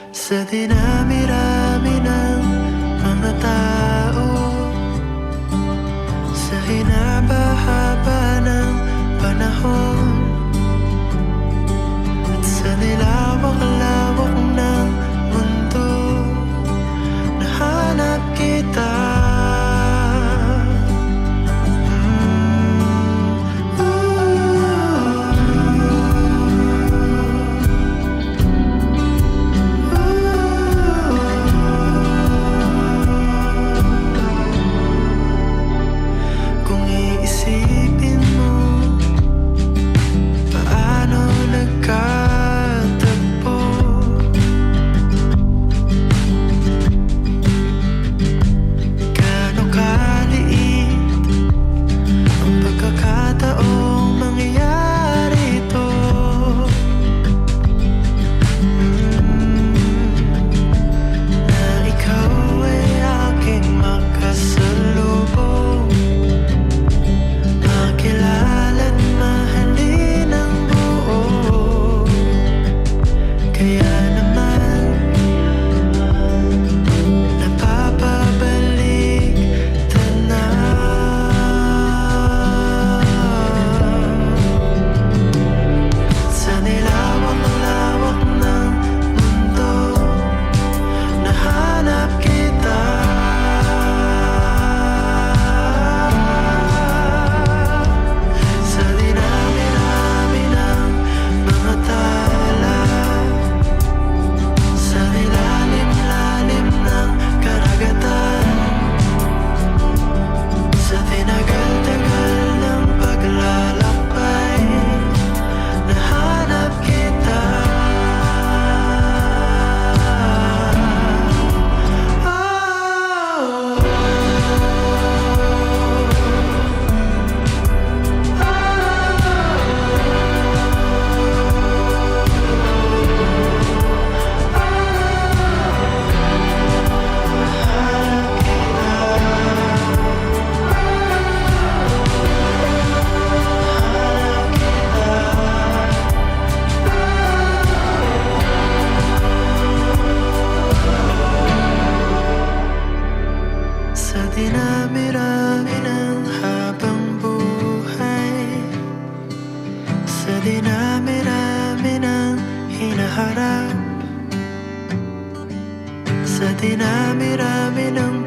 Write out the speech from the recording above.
Sa dinami-rami ng mga tao, sa hinaba-haba ng panahon, at sa nilawak-lawak ng mundo, nahanap kita. Kung iisipin mo, paano nagkatagpo? Gaano kaliit ang pagkakataong mangyayari ito? Na ikaw ay aking makasalubong, makilala't mahalin ng buo. Kaya naman napapabalik tanaw sa nilawak-lawak ng mundo, nahanap kita. Sa dinami-rami ng mga tala, sa ilalim-lalim ng karagatan, sa tinagal-tagal ng paglalakbay, nahanap kita. Sa dinami-rami ng habang buhay, sa dinami-rami ng hinaharap, sa dinami-rami ng